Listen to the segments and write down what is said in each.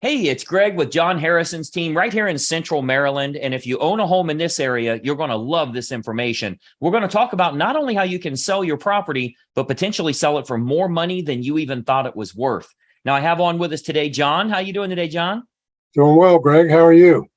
Hey, it's Greg with John Harrison's team right here in Central Maryland. And if you own a home in this area, you're going to love this information. We're going to talk about not only how you can sell your property, but potentially sell it for more money than you even thought it was worth. Now, I have on with us today, John. How you doing today, John? Doing well, Greg. How are you?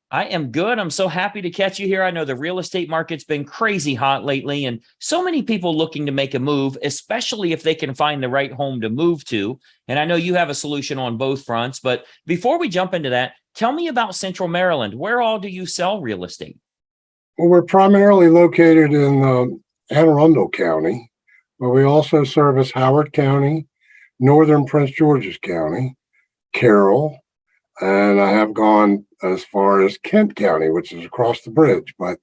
I am good. I'm so happy to catch you here. I know the real estate market's been crazy hot lately, and so many people looking to make a move, especially if they can find the right home to move to. And I know you have a solution on both fronts. But before we jump into that, tell me about Central Maryland. Where all do you sell real estate? Well, we're primarily located in Anne Arundel County, but we also service Howard County, northern Prince George's County, Carroll, and I have gone as far as Kent County, which is across the bridge, but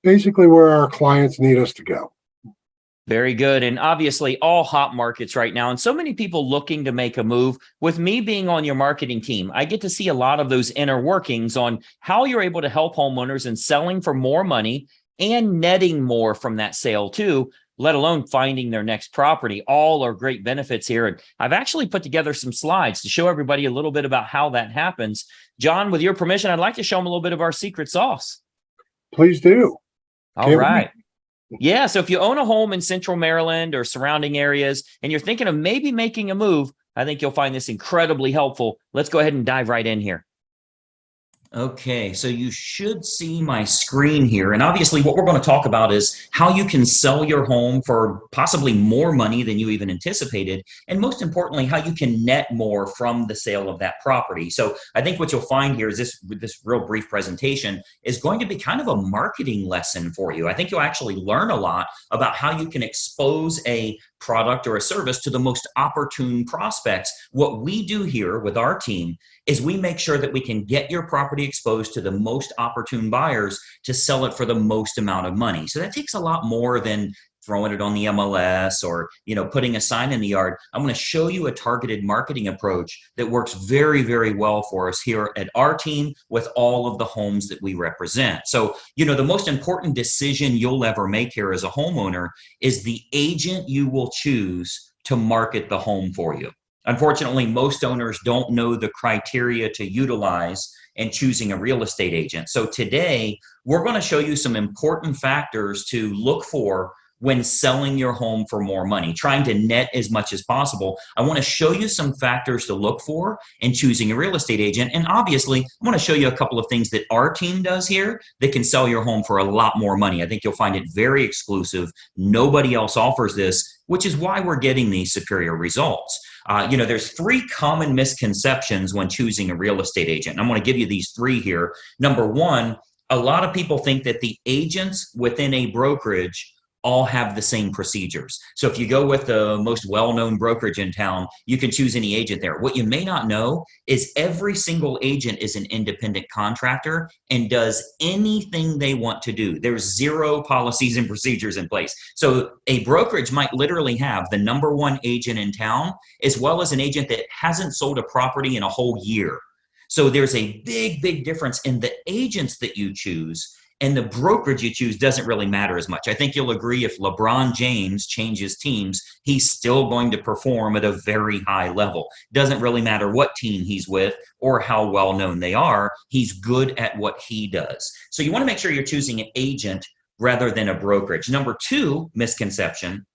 basically where our clients need us to go. Very good. And obviously, all hot markets right now, and so many people looking to make a move. With me being on your marketing team, I get to see a lot of those inner workings on how you're able to help homeowners in selling for more money and netting more from that sale too, let alone finding their next property. All are great benefits here. And I've actually put together some slides to show everybody a little bit about how that happens. John, with your permission, I'd like to show them a little bit of our secret sauce. Please do. All right. Yeah. So if you own a home in Central Maryland or surrounding areas and you're thinking of maybe making a move, I think you'll find this incredibly helpful. Let's go ahead and dive right in here. Okay, so you should see my screen here. And obviously what we're going to talk about is how you can sell your home for possibly more money than you even anticipated. And most importantly, how you can net more from the sale of that property. So I think what you'll find here is this real brief presentation is going to be kind of a marketing lesson for you. I think you'll actually learn a lot about how you can expose a product or a service to the most opportune prospects. What we do here with our team is we make sure that we can get your property exposed to the most opportune buyers to sell it for the most amount of money. So that takes a lot more than throwing it on the MLS or, putting a sign in the yard. I'm going to show you a targeted marketing approach that works very, very well for us here at our team with all of the homes that we represent. So, the most important decision you'll ever make here as a homeowner is the agent you will choose to market the home for you. Unfortunately, most owners don't know the criteria to utilize in choosing a real estate agent. So today, we're going to show you some important factors to look for when selling your home for more money, trying to net as much as possible. I want to show you some factors to look for in choosing a real estate agent. And obviously, I want to show you a couple of things that our team does here that can sell your home for a lot more money. I think you'll find it very exclusive. Nobody else offers this, which is why we're getting these superior results. There's three common misconceptions when choosing a real estate agent. I'm going to give you these three here. Number one, a lot of people think that the agents within a brokerage all have the same procedures. So if you go with the most well-known brokerage in town, you can choose any agent there. What you may not know is every single agent is an independent contractor and does anything they want to do. There's zero policies and procedures in place. So a brokerage might literally have the number one agent in town, as well as an agent that hasn't sold a property in a whole year. So there's a big, big difference in the agents that you choose. And the brokerage you choose doesn't really matter as much. I think you'll agree if LeBron James changes teams, he's still going to perform at a very high level. Doesn't really matter what team he's with or how well known they are. He's good at what he does. So you want to make sure you're choosing an agent rather than a brokerage. Number two misconception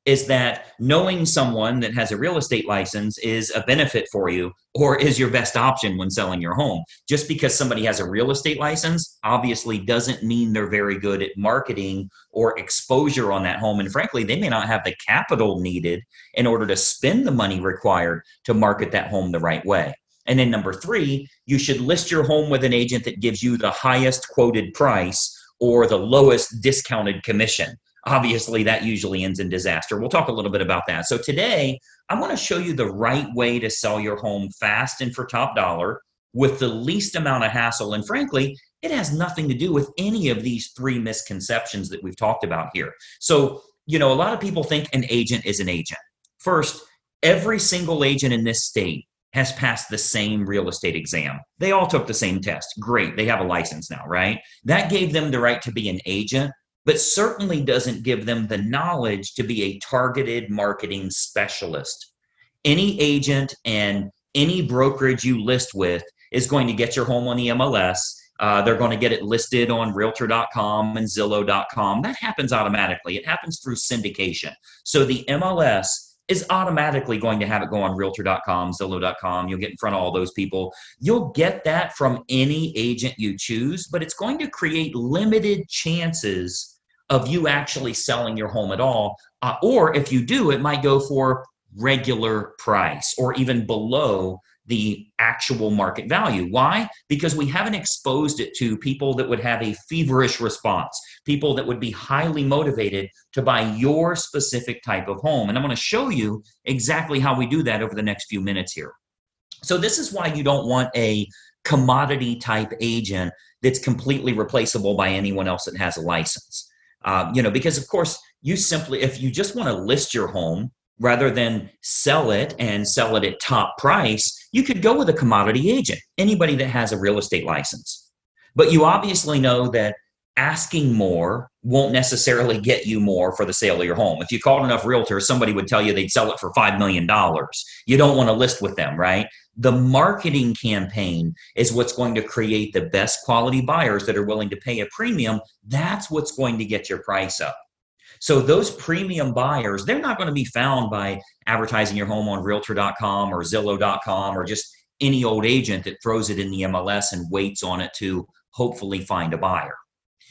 is that knowing someone that has a real estate license is a benefit for you or is your best option when selling your home. Just because somebody has a real estate license obviously doesn't mean they're very good at marketing or exposure on that home. And frankly, they may not have the capital needed in order to spend the money required to market that home the right way. And then number three, you should list your home with an agent that gives you the highest quoted price or the lowest discounted commission. Obviously, that usually ends in disaster. We'll talk a little bit about that. So today, I want to show you the right way to sell your home fast and for top dollar with the least amount of hassle. And frankly, it has nothing to do with any of these three misconceptions that we've talked about here. So, a lot of people think an agent is an agent. First, every single agent in this state has passed the same real estate exam. They all took the same test. Great. They have a license now, right? That gave them the right to be an agent, but certainly doesn't give them the knowledge to be a targeted marketing specialist. Any agent and any brokerage you list with is going to get your home on the MLS. They're going to get it listed on realtor.com and Zillow.com. That happens automatically. It happens through syndication. So the MLS is automatically going to have it go on realtor.com, Zillow.com. You'll get in front of all those people. You'll get that from any agent you choose, but it's going to create limited chances of you actually selling your home at all. Or if you do, it might go for regular price or even below the actual market value. Why? Because we haven't exposed it to people that would have a feverish response, people that would be highly motivated to buy your specific type of home. And I'm going to show you exactly how we do that over the next few minutes here. So this is why you don't want a commodity type agent that's completely replaceable by anyone else that has a license. Because of course, if you just want to list your home rather than sell it and sell it at top price, you could go with a commodity agent, anybody that has a real estate license. But you obviously know that asking more won't necessarily get you more for the sale of your home. If you called enough realtors, somebody would tell you they'd sell it for $5 million. You don't want to list with them, right? The marketing campaign is what's going to create the best quality buyers that are willing to pay a premium. That's what's going to get your price up. So those premium buyers, they're not going to be found by advertising your home on realtor.com or Zillow.com or just any old agent that throws it in the MLS and waits on it to hopefully find a buyer.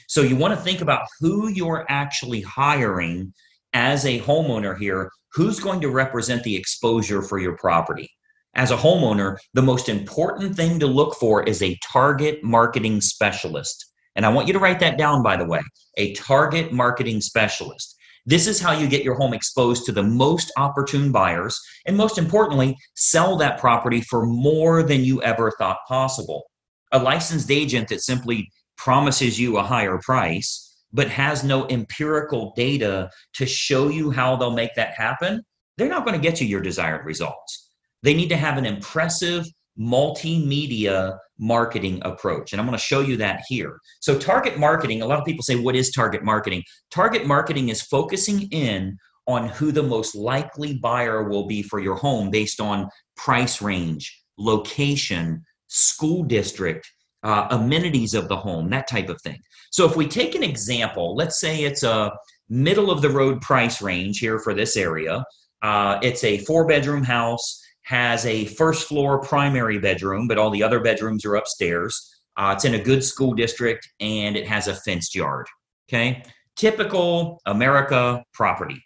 So you want to think about who you're actually hiring as a homeowner here, who's going to represent the exposure for your property. As a homeowner, the most important thing to look for is a target marketing specialist. And I want you to write that down, by the way, a target marketing specialist. This is how you get your home exposed to the most opportune buyers, and most importantly, sell that property for more than you ever thought possible. A licensed agent that simply promises you a higher price, but has no empirical data to show you how they'll make that happen, they're not going to get you your desired results. They need to have an impressive multimedia marketing approach. And I'm going to show you that here. So target marketing, a lot of people say, what is target marketing? Target marketing is focusing in on who the most likely buyer will be for your home based on price range, location, school district, amenities of the home, that type of thing. So if we take an example, let's say it's a middle of the road price range here for this area. It's a 4-bedroom house, has a first floor primary bedroom, but all the other bedrooms are upstairs. It's in a good school district and it has a fenced yard. Okay. Typical America property.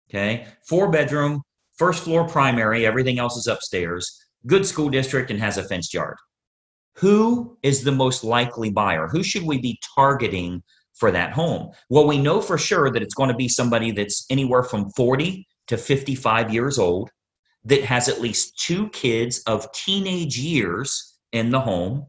Okay. 4-bedroom, first floor primary, everything else is upstairs, good school district and has a fenced yard. Who is the most likely buyer? Who should we be targeting for that home? Well, we know for sure that it's going to be somebody that's anywhere from 40 to 55 years old, that has at least 2 kids of teenage years in the home.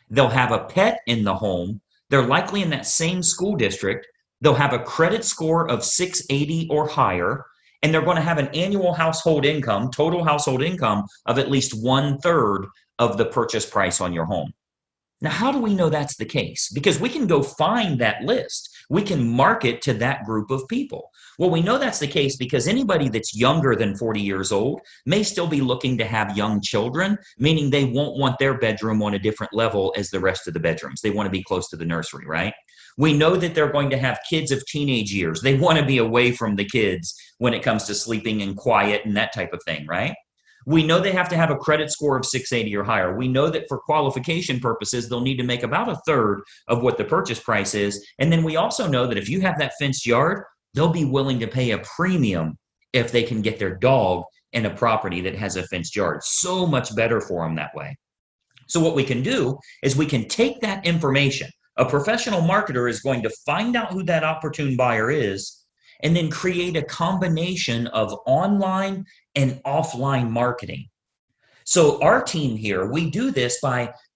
They'll have a pet in the home. They're likely in that same school district. They'll have a credit score of 680 or higher, and they're going to have an annual household income, total household income of at least 1/3 of the purchase price on your home. Now, how do we know that's the case? Because we can go find that list. We can market to that group of people. Well, we know that's the case because anybody that's younger than 40 years old may still be looking to have young children, meaning they won't want their bedroom on a different level as the rest of the bedrooms. They want to be close to the nursery, right? We know that they're going to have kids of teenage years. They want to be away from the kids when it comes to sleeping and quiet and that type of thing, right? We know they have to have a credit score of 680 or higher. We know that for qualification purposes, they'll need to make about 1/3 of what the purchase price is. And then we also know that if you have that fenced yard, they'll be willing to pay a premium if they can get their dog in a property that has a fenced yard. So much better for them that way. So what we can do is we can take that information. A professional marketer is going to find out who that opportune buyer is and then create a combination of online and offline marketing. So our team here, we do this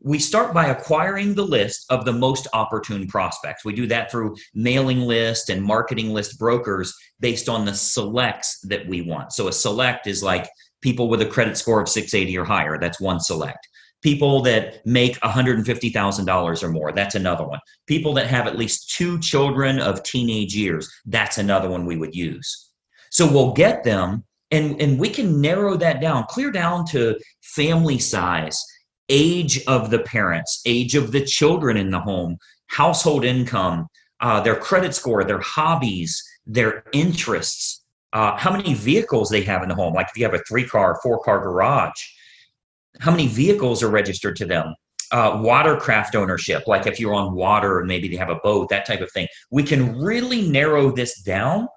we start by acquiring the list of the most opportune prospects. We do that through mailing list and marketing list brokers based on the selects that we want. So a select is like people with a credit score of 680 or higher. That's one select. People that make $150,000 or more, that's another one. People that have at least 2 children of teenage years, that's another one we would use. So we'll get them And we can narrow that down, clear down to family size, age of the parents, age of the children in the home, household income, their credit score, their hobbies, their interests, how many vehicles they have in the home. Like if you have a 3-car, 4-car garage, how many vehicles are registered to them? Watercraft ownership, like if you're on water and maybe they have a boat, that type of thing. We can really narrow this down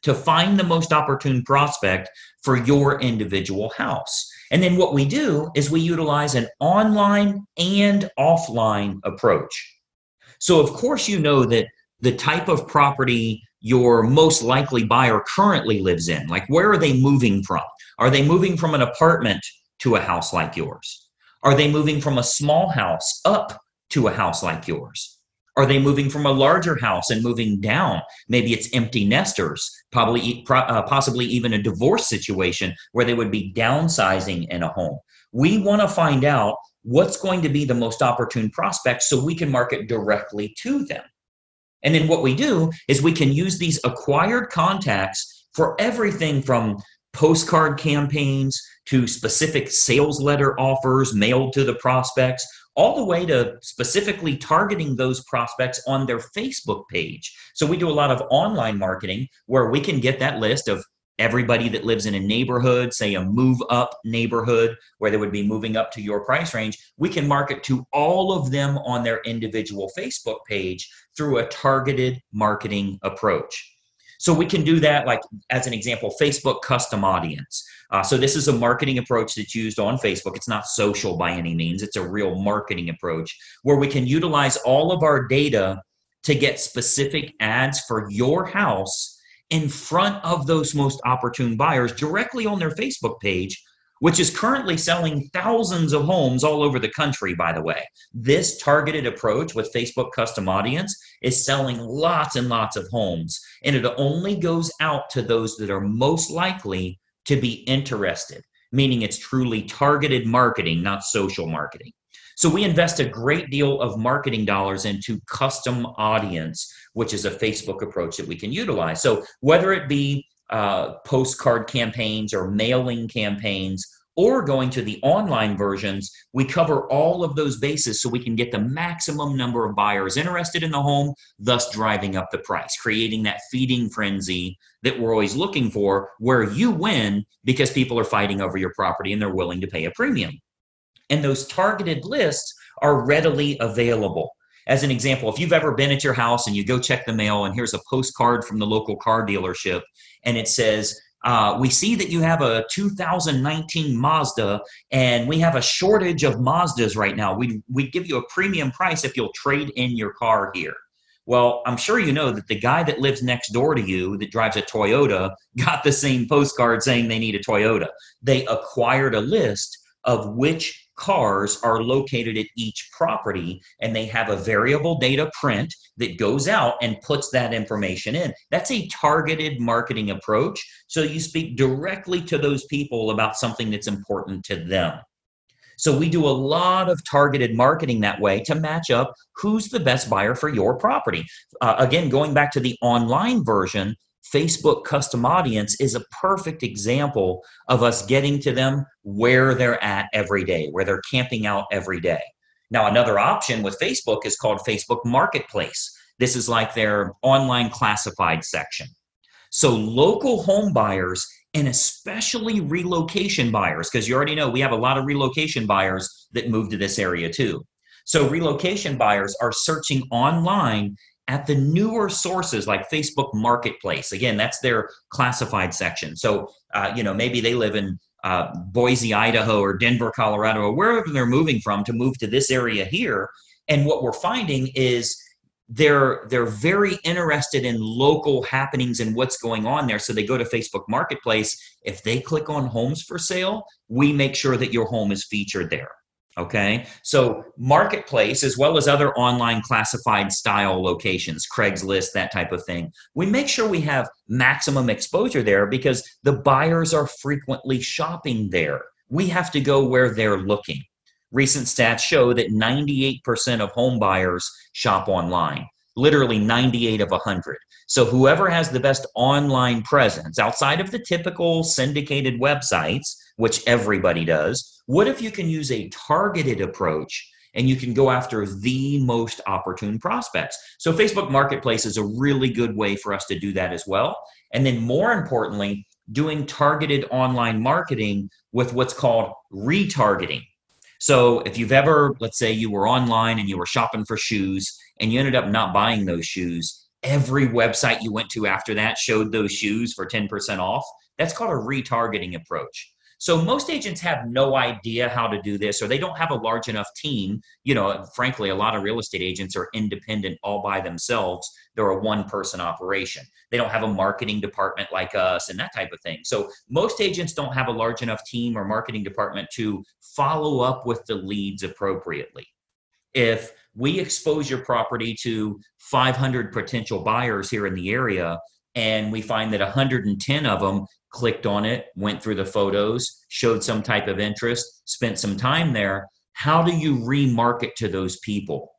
to find the most opportune prospect for your individual house. And then what we do is we utilize an online and offline approach. So of course, you know that the type of property your most likely buyer currently lives in, like where are they moving from? Are they moving from an apartment to a house like yours? Are they moving from a small house up to a house like yours? Are they moving from a larger house and moving down? Maybe it's empty nesters, possibly even a divorce situation where they would be downsizing in a home. We want to find out what's going to be the most opportune prospect so we can market directly to them. And then what we do is we can use these acquired contacts for everything from postcard campaigns to specific sales letter offers mailed to the prospects, all the way to specifically targeting those prospects on their Facebook page. So we do a lot of online marketing where we can get that list of everybody that lives in a neighborhood, say a move up neighborhood where they would be moving up to your price range. We can market to all of them on their individual Facebook page through a targeted marketing approach. So we can do that, like as an example, Facebook custom audience. So this is a marketing approach that's used on Facebook. It's not social by any means. It's a real marketing approach where we can utilize all of our data to get specific ads for your house in front of those most opportune buyers directly on their Facebook page, which is currently selling thousands of homes all over the country, by the way. This targeted approach with Facebook custom audience is selling lots and lots of homes, and it only goes out to those that are most likely to be interested, meaning it's truly targeted marketing, not social marketing. So we invest a great deal of marketing dollars into custom audience, which is a Facebook approach that we can utilize. So whether it be postcard campaigns or mailing campaigns or going to the online versions, we cover all of those bases so we can get the maximum number of buyers interested in the home, thus driving up the price, creating that feeding frenzy that we're always looking for, where you win because people are fighting over your property and they're willing to pay a premium. And those targeted lists are readily available. As an example, if you've ever been at your house and you go check the mail and here's a postcard from the local car dealership and it says, we see that you have a 2019 Mazda and we have a shortage of Mazdas right now. We'd give you a premium price if you'll trade in your car here. Well, I'm sure you know that the guy that lives next door to you that drives a Toyota got the same postcard saying they need a Toyota. They acquired a list of which cars are located at each property, and they have a variable data print that goes out and puts that information in. That's a targeted marketing approach. So you speak directly to those people about something that's important to them. So we do a lot of targeted marketing that way to match up who's the best buyer for your property. Again, going back to the online version, Facebook custom audience is a perfect example of us getting to them where they're at every day, where they're camping out every day. Now, another option with Facebook is called Facebook Marketplace. This is like their online classified section. So local home buyers and especially relocation buyers, because you already know we have a lot of relocation buyers that move to this area too. So relocation buyers are searching online at the newer sources like Facebook Marketplace. Again, that's their classified section. So, maybe they live in Boise, Idaho, or Denver, Colorado, or wherever they're moving from to move to this area here. And what we're finding is they're very interested in local happenings and what's going on there. So they go to Facebook Marketplace. If they click on homes for sale, we make sure that your home is featured there. Okay, so Marketplace, as well as other online classified style locations, Craigslist, that type of thing, we make sure we have maximum exposure there because the buyers are frequently shopping there. We have to go where they're looking. Recent stats show that 98% of home buyers shop online, literally 98 of 100. So whoever has the best online presence outside of the typical syndicated websites, which everybody does, what if you can use a targeted approach and you can go after the most opportune prospects? So Facebook Marketplace is a really good way for us to do that as well. And then more importantly, doing targeted online marketing with what's called retargeting. So if you've ever, let's say you were online and you were shopping for shoes and you ended up not buying those shoes, every website you went to after that showed those shoes for 10% off. That's called a retargeting approach. So most agents have no idea how to do this, or they don't have a large enough team. You know, frankly, a lot of real estate agents are independent all by themselves. They're a one-person operation. They don't have a marketing department like us and that type of thing. So most agents don't have a large enough team or marketing department to follow up with the leads appropriately. If we expose your property to 500 potential buyers here in the area, and we find that 110 of them clicked on it, went through the photos, showed some type of interest, spent some time there, how do you remarket to those people?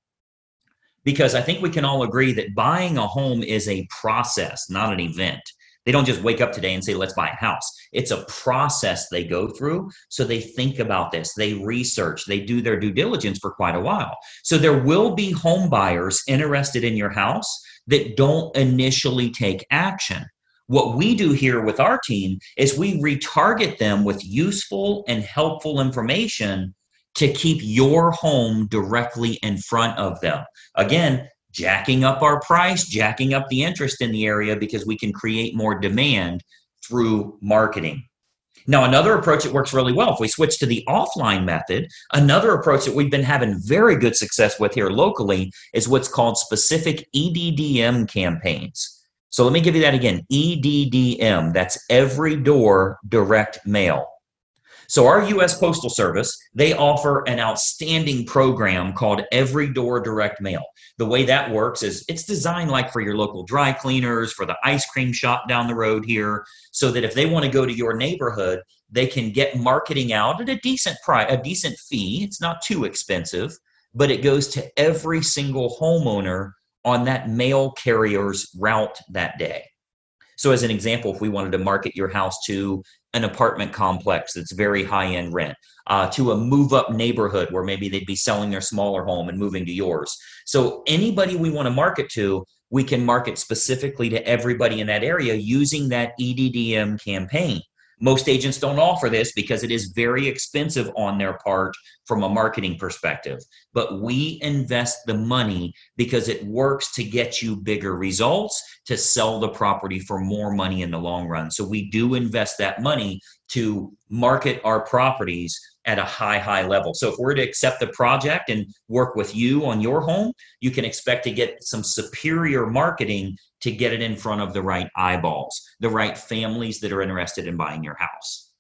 Because I think we can all agree that buying a home is a process, not an event. They don't just wake up today and say, let's buy a house. It's a process they go through. So they think about this, they research, they do their due diligence for quite a while. So there will be home buyers interested in your house that don't initially take action. What we do here with our team is we retarget them with useful and helpful information to keep your home directly in front of them. Again, jacking up our price, jacking up the interest in the area because we can create more demand through marketing. Now, another approach that works really well, if we switch to the offline method, another approach that we've been having very good success with here locally is what's called specific EDDM campaigns. So let me give you that again, EDDM, that's every door direct mail. So our U.S. Postal Service, they offer an outstanding program called Every Door Direct Mail. The way that works is it's designed like for your local dry cleaners, for the ice cream shop down the road here, so that if they want to go to your neighborhood, they can get marketing out at a decent price, a decent fee. It's not too expensive, but it goes to every single homeowner on that mail carrier's route that day. So as an example, if we wanted to market your house to an apartment complex that's very high-end rent, to a move-up neighborhood where maybe they'd be selling their smaller home and moving to yours. So anybody we want to market to, we can market specifically to everybody in that area using that EDDM campaign. Most agents don't offer this because it is very expensive on their part from a marketing perspective. But we invest the money because it works to get you bigger results, to sell the property for more money in the long run. So we do invest that money to market our properties at a high level. So if we're to accept the project and work with you on your home, you can expect to get some superior marketing to get it in front of the right eyeballs, the right families that are interested in buying your house.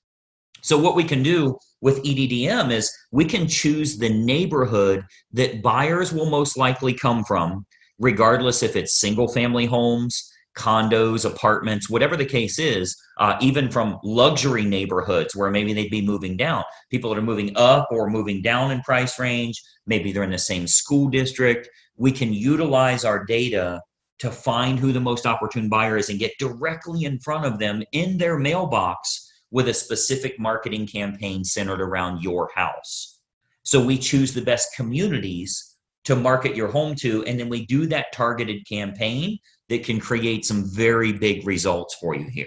So what we can do with EDDM is we can choose the neighborhood that buyers will most likely come from, regardless if it's single family homes, condos, apartments, whatever the case is, even from luxury neighborhoods where maybe they'd be moving down. People that are moving up or moving down in price range, maybe they're in the same school district. We can utilize our data to find who the most opportune buyer is and get directly in front of them in their mailbox with a specific marketing campaign centered around your house. So we choose the best communities to market your home to, and then we do that targeted campaign that can create some very big results for you here.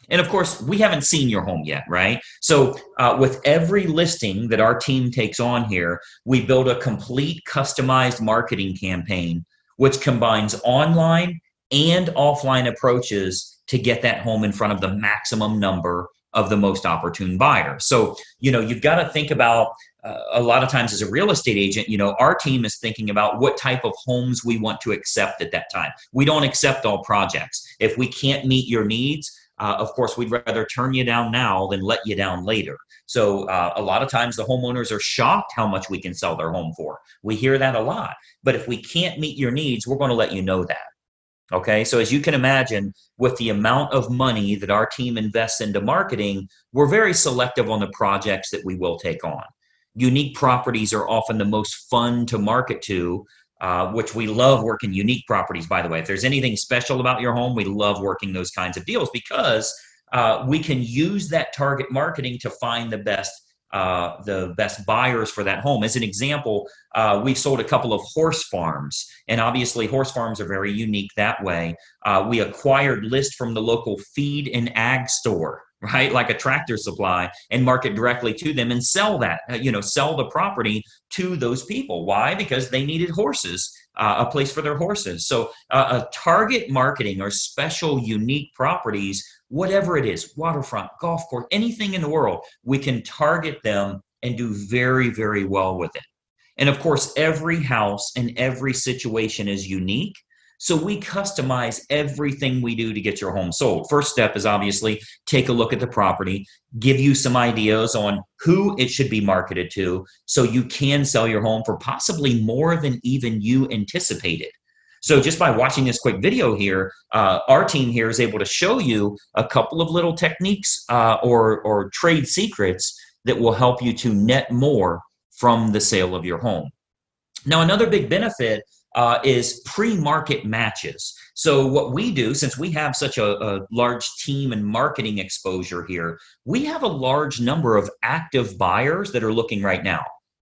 And of course, we haven't seen your home yet, right? So with every listing that our team takes on here, we build a complete customized marketing campaign, which combines online and offline approaches to get that home in front of the maximum number of the most opportune buyers. So, you've got to think about a lot of times as a real estate agent, our team is thinking about what type of homes we want to accept at that time. We don't accept all projects. If we can't meet your needs, of course, we'd rather turn you down now than let you down later. So a lot of times the homeowners are shocked how much we can sell their home for. We hear that a lot. But if we can't meet your needs, we're going to let you know that. Okay, so as you can imagine, with the amount of money that our team invests into marketing, we're very selective on the projects that we will take on. Unique properties are often the most fun to market to which we love working unique properties, by the way. If there's anything special about your home, we love working those kinds of deals because we can use that target marketing to find the best buyers for that home. As an example, we've sold a couple of horse farms, and obviously horse farms are very unique that way. We acquired lists from the local feed and ag store, right? Like a Tractor Supply, and market directly to them and sell that, sell the property to those people. Why? Because they needed horses, a place for their horses. So target marketing or special unique properties, whatever it is, waterfront, golf course, anything in the world, we can target them and do very, very well with it. And of course, every house and every situation is unique. So we customize everything we do to get your home sold. First step is obviously take a look at the property, give you some ideas on who it should be marketed to so you can sell your home for possibly more than even you anticipated. So just by watching this quick video here, our team here is able to show you a couple of little techniques or trade secrets that will help you to net more from the sale of your home. Now, another big benefit is pre-market matches. So what we do, since we have such a large team and marketing exposure here, we have a large number of active buyers that are looking right now.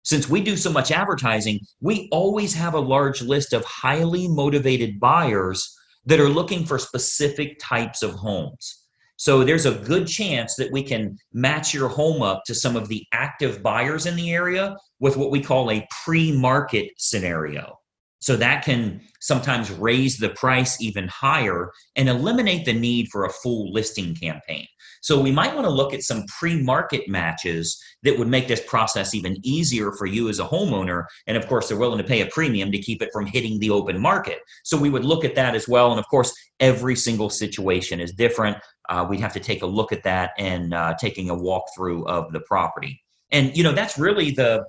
Since we do so much advertising, we always have a large list of highly motivated buyers that are looking for specific types of homes. So there's a good chance that we can match your home up to some of the active buyers in the area with what we call a pre-market scenario. So that can sometimes raise the price even higher and eliminate the need for a full listing campaign. So we might want to look at some pre-market matches that would make this process even easier for you as a homeowner. And of course, they're willing to pay a premium to keep it from hitting the open market. So we would look at that as well. And of course, every single situation is different. We'd have to take a look at that and taking a walkthrough of the property. And, that's really the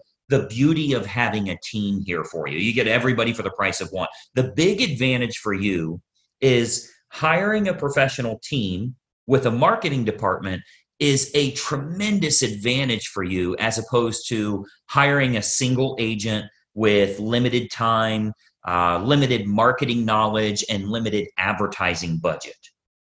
beauty of having a team here for you. You get everybody for the price of one. The big advantage for you is hiring a professional team with a marketing department is a tremendous advantage for you as opposed to hiring a single agent with limited time, limited marketing knowledge, and limited advertising budget.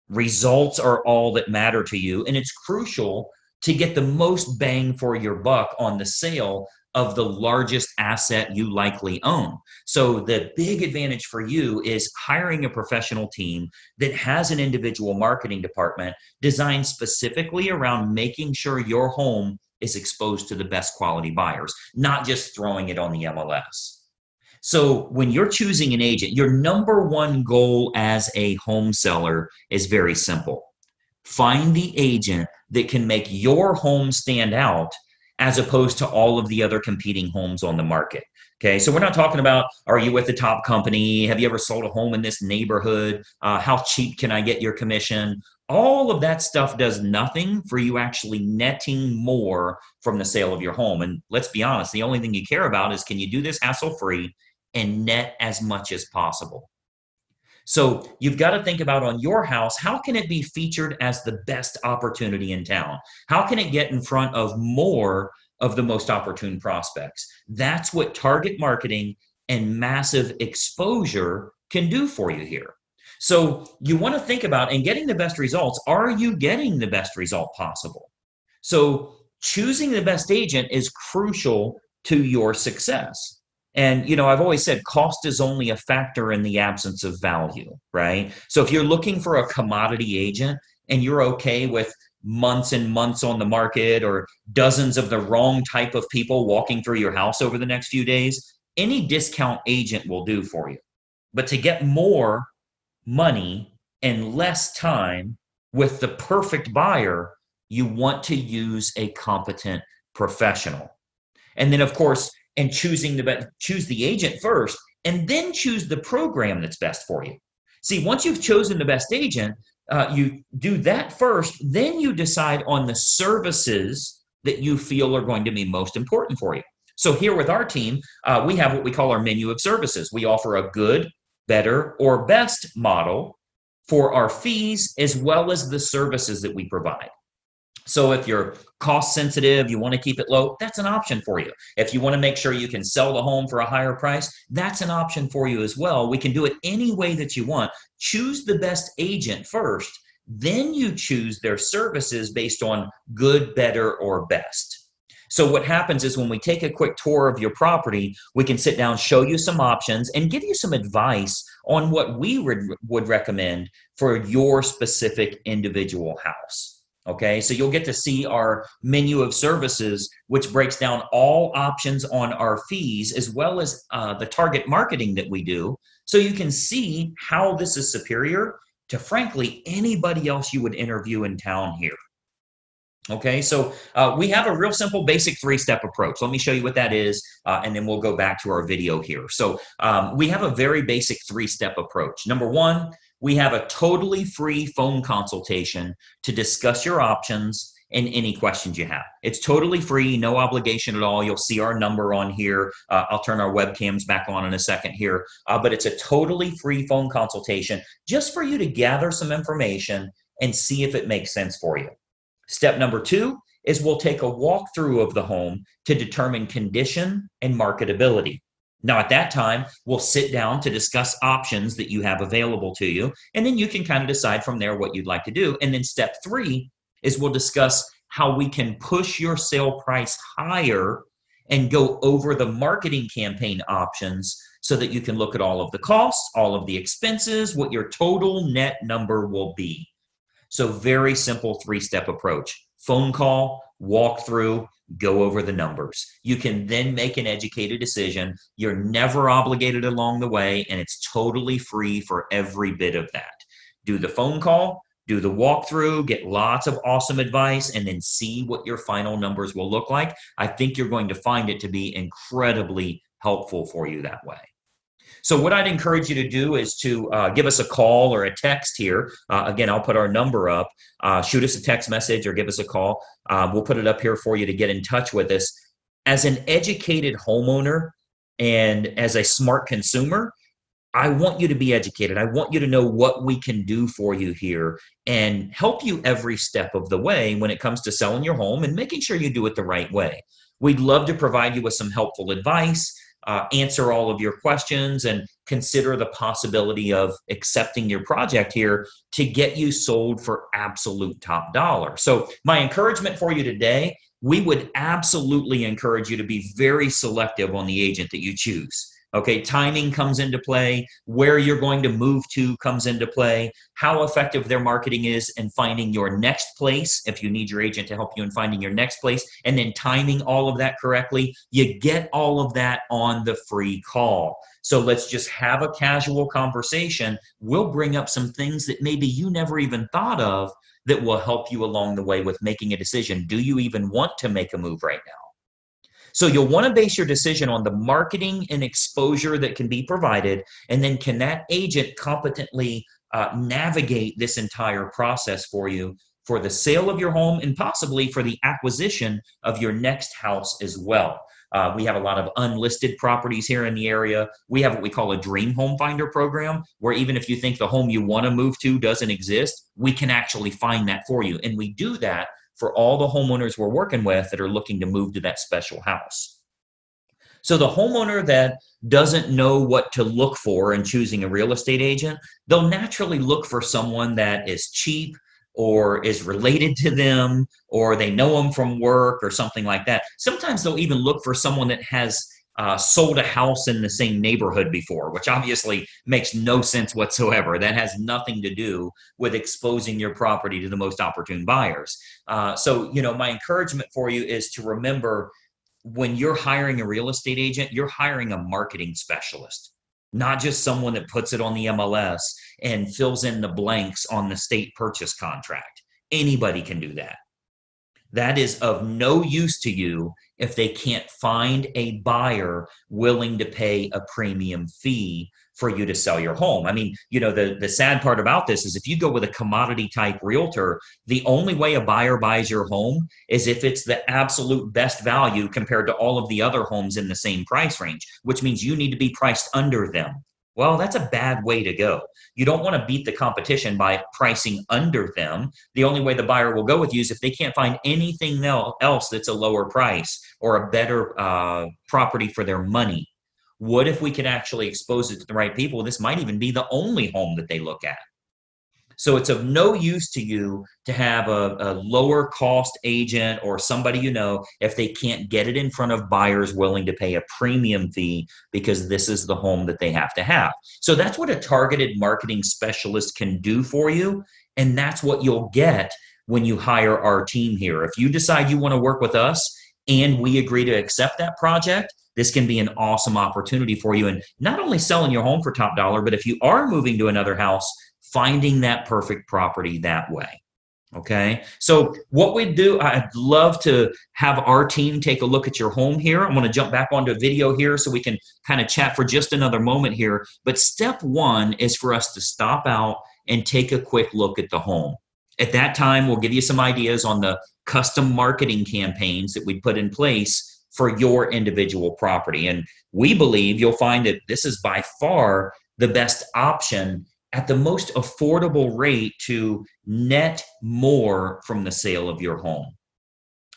Results are all that matter to you, and it's crucial to get the most bang for your buck on the sale of the largest asset you likely own. So the big advantage for you is hiring a professional team that has an individual marketing department designed specifically around making sure your home is exposed to the best quality buyers, not just throwing it on the MLS. So when you're choosing an agent, your number one goal as a home seller is very simple. Find the agent that can make your home stand out as opposed to all of the other competing homes on the market. Okay, so we're not talking about, are you with the top company? Have you ever sold a home in this neighborhood? How cheap can I get your commission? All of that stuff does nothing for you actually netting more from the sale of your home. And let's be honest, the only thing you care about is, can you do this hassle-free and net as much as possible? So you've got to think about, on your house, how can it be featured as the best opportunity in town? How can it get in front of more of the most opportune prospects? That's what target marketing and massive exposure can do for you here. So you want to think about, in getting the best results, are you getting the best result possible? So choosing the best agent is crucial to your success. And, I've always said cost is only a factor in the absence of value, right? So if you're looking for a commodity agent and you're okay with months and months on the market or dozens of the wrong type of people walking through your house over the next few days, any discount agent will do for you. But to get more money and less time with the perfect buyer, you want to use a competent professional. And then, of course, and choose the agent first, and then choose the program that's best for you. See, once you've chosen the best agent, you do that first, then you decide on the services that you feel are going to be most important for you. So here with our team, we have what we call our menu of services. We offer a good, better, or best model for our fees as well as the services that we provide. So if you're cost sensitive, you want to keep it low, that's an option for you. If you want to make sure you can sell the home for a higher price, that's an option for you as well. We can do it any way that you want. Choose the best agent first, then you choose their services based on good, better, or best. So what happens is when we take a quick tour of your property, we can sit down, show you some options, and give you some advice on what we would recommend for your specific individual house. Okay, so you'll get to see our menu of services, which breaks down all options on our fees, as well as the target marketing that we do. So you can see how this is superior to, frankly, anybody else you would interview in town here. Okay, so we have a real simple basic three-step approach. Let me show you what that is, and then we'll go back to our video here. So we have a very basic three-step approach. Number one, we have a totally free phone consultation to discuss your options and any questions you have. It's totally free, no obligation at all. You'll see our number on here. I'll turn our webcams back on in a second here, but it's a totally free phone consultation just for you to gather some information and see if it makes sense for you. Step number two is we'll take a walkthrough of the home to determine condition and marketability. Now, at that time, we'll sit down to discuss options that you have available to you, and then you can kind of decide from there what you'd like to do. And then step three is we'll discuss how we can push your sale price higher and go over the marketing campaign options so that you can look at all of the costs, all of the expenses, what your total net number will be. So very simple three-step approach. Phone call, walk through, go over the numbers. You can then make an educated decision. You're never obligated along the way, and it's totally free for every bit of that. Do the phone call, do the walkthrough, get lots of awesome advice, and then see what your final numbers will look like. I think you're going to find it to be incredibly helpful for you that way. So what I'd encourage you to do is to give us a call or a text here. Again, I'll put our number up. Shoot us a text message or give us a call. We'll put it up here for you to get in touch with us. As an educated homeowner and as a smart consumer, I want you to be educated. I want you to know what we can do for you here and help you every step of the way when it comes to selling your home and making sure you do it the right way. We'd love to provide you with some helpful advice, answer all of your questions, and consider the possibility of accepting your project here to get you sold for absolute top dollar. So my encouragement for you today, we would absolutely encourage you to be very selective on the agent that you choose. Okay, timing comes into play, where you're going to move to comes into play, how effective their marketing is in finding your next place, if you need your agent to help you in finding your next place, and then timing all of that correctly. You get all of that on the free call. So let's just have a casual conversation. We'll bring up some things that maybe you never even thought of that will help you along the way with making a decision. Do you even want to make a move right now? So you'll want to base your decision on the marketing and exposure that can be provided, and then can that agent competently navigate this entire process for you for the sale of your home and possibly for the acquisition of your next house as well. We have a lot of unlisted properties here in the area. We have what we call a dream home finder program, where even if you think the home you want to move to doesn't exist, we can actually find that for you. And we do that for all the homeowners we're working with that are looking to move to that special house. So the homeowner that doesn't know what to look for in choosing a real estate agent, they'll naturally look for someone that is cheap or is related to them, or they know them from work or something like that. Sometimes they'll even look for someone that has sold a house in the same neighborhood before, which obviously makes no sense whatsoever. That has nothing to do with exposing your property to the most opportune buyers. So, my encouragement for you is to remember, when you're hiring a real estate agent, you're hiring a marketing specialist, not just someone that puts it on the MLS and fills in the blanks on the state purchase contract. Anybody can do that. That is of no use to you if they can't find a buyer willing to pay a premium fee for you to sell your home. I mean, the sad part about this is if you go with a commodity type realtor, the only way a buyer buys your home is if it's the absolute best value compared to all of the other homes in the same price range, which means you need to be priced under them. Well, that's a bad way to go. You don't want to beat the competition by pricing under them. The only way the buyer will go with you is if they can't find anything else that's a lower price or a better property for their money. What if we could actually expose it to the right people? This might even be the only home that they look at. So it's of no use to you to have a lower cost agent or somebody you know if they can't get it in front of buyers willing to pay a premium fee because this is the home that they have to have. So that's what a targeted marketing specialist can do for you. And that's what you'll get when you hire our team here. If you decide you want to work with us and we agree to accept that project, this can be an awesome opportunity for you. And not only selling your home for top dollar, but if you are moving to another house, finding that perfect property that way. Okay. So what we do, I'd love to have our team take a look at your home here. I'm going to jump back onto video here so we can kind of chat for just another moment here. But step one is for us to stop out and take a quick look at the home. At that time, we'll give you some ideas on the custom marketing campaigns that we put in place for your individual property. And we believe you'll find that this is by far the best option at the most affordable rate to net more from the sale of your home.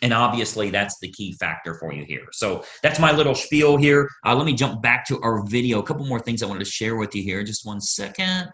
And obviously, that's the key factor for you here. So that's my little spiel here. Let me jump back to our video. A couple more things I wanted to share with you here. Just one second.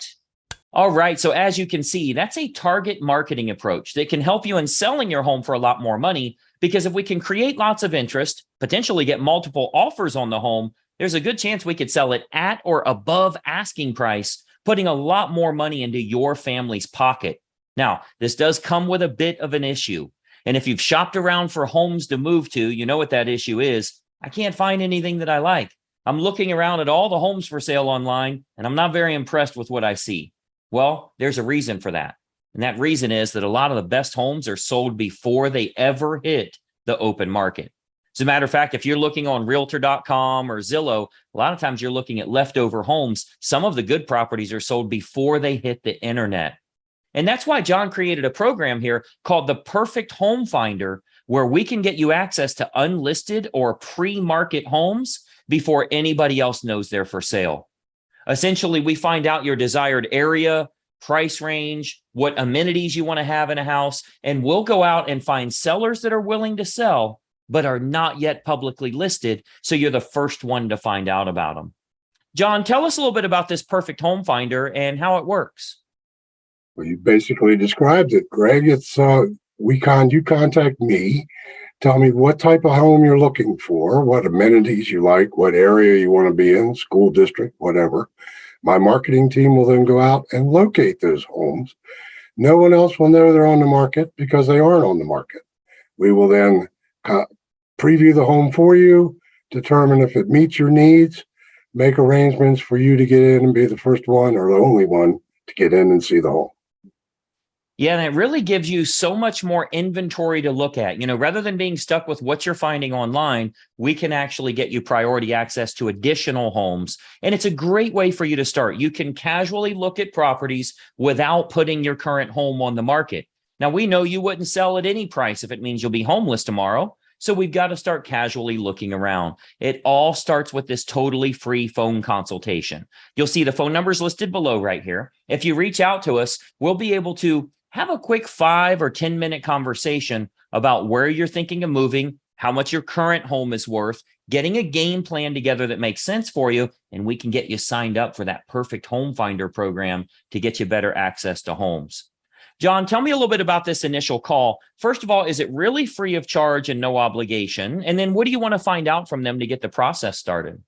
All right. So as you can see, that's a target marketing approach that can help you in selling your home for a lot more money. Because if we can create lots of interest, potentially get multiple offers on the home, there's a good chance we could sell it at or above asking price, putting a lot more money into your family's pocket. Now, this does come with a bit of an issue. And if you've shopped around for homes to move to, you know what that issue is. I can't find anything that I like. I'm looking around at all the homes for sale online, and I'm not very impressed with what I see. Well, there's a reason for that. And that reason is that a lot of the best homes are sold before they ever hit the open market. As a matter of fact, if you're looking on realtor.com or Zillow, a lot of times you're looking at leftover homes. Some of the good properties are sold before they hit the internet. And that's why John created a program here called the Perfect Home Finder, where we can get you access to unlisted or pre-market homes before anybody else knows they're for sale. Essentially, we find out your desired area, price range, what amenities you want to have in a house, and we'll go out and find sellers that are willing to sell but are not yet publicly listed, so you're the first one to find out about them. John, tell us a little bit about this Perfect Home Finder and how it works. Well, you basically described it, Greg. It's you contact me, tell me what type of home you're looking for, what amenities you like, what area you want to be in, school district, whatever. My marketing team will then go out and locate those homes. No one else will know they're on the market because they aren't on the market. We will then preview the home for you, determine if it meets your needs, make arrangements for you to get in and be the first one or the only one to get in and see the home. Yeah, and it really gives you so much more inventory to look at. You know, rather than being stuck with what you're finding online, we can actually get you priority access to additional homes. And it's a great way for you to start. You can casually look at properties without putting your current home on the market. Now, we know you wouldn't sell at any price if it means you'll be homeless tomorrow. So we've got to start casually looking around. It all starts with this totally free phone consultation. You'll see the phone numbers listed below right here. If you reach out to us, we'll be able to have a quick 5 or 10-minute conversation about where you're thinking of moving, how much your current home is worth, getting a game plan together that makes sense for you, and we can get you signed up for that Perfect Home Finder program to get you better access to homes. John, tell me a little bit about this initial call. First of all, is it really free of charge and no obligation? And then what do you want to find out from them to get the process started?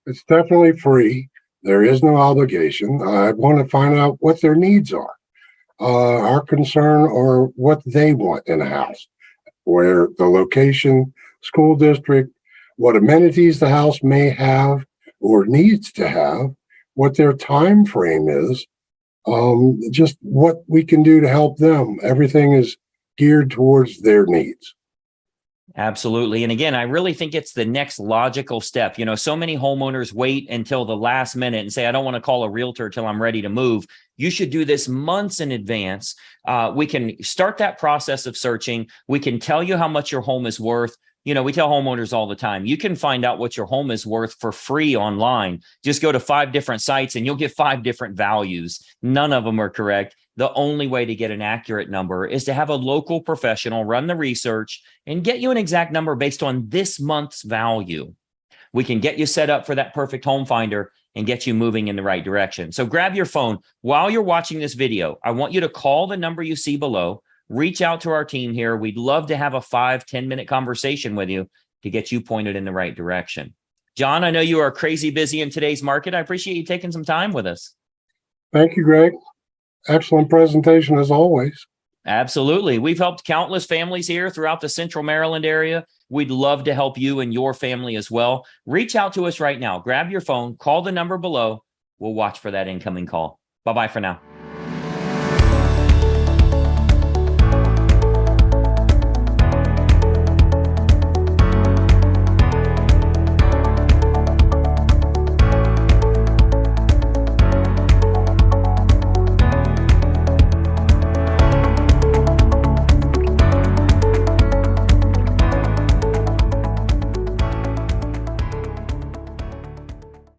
It's definitely free. There is no obligation. I want to find out what their needs are. Our concern or what they want in a house, where the location, school district, what amenities the house may have or needs to have, what their time frame is, just what we can do to help them. Everything is geared towards their needs. Absolutely. And again, I really think it's the next logical step. You know, so many homeowners wait until the last minute and say, I don't want to call a realtor till I'm ready to move. You should do this months in advance. We can start that process of searching. We can tell you how much your home is worth. We tell homeowners all the time, you can find out what your home is worth for free online. Just go to 5 different sites and you'll get 5 different values. None of them are correct. The only way to get an accurate number is to have a local professional run the research and get you an exact number based on this month's value. We can get you set up for that perfect home finder and get you moving in the right direction. So grab your phone while you're watching this video. I want you to call the number you see below. Reach out to our team here. We'd love to have a 5-10 minute conversation with you to get you pointed in the right direction. John, I know you are crazy busy in today's market. I appreciate you taking some time with us. Thank you, Greg. Excellent presentation as always. Absolutely. We've helped countless families here throughout the Central Maryland area. We'd love to help you and your family as well. Reach out to us right now. Grab your phone, call the number below. We'll watch for that incoming call. Bye-bye for now.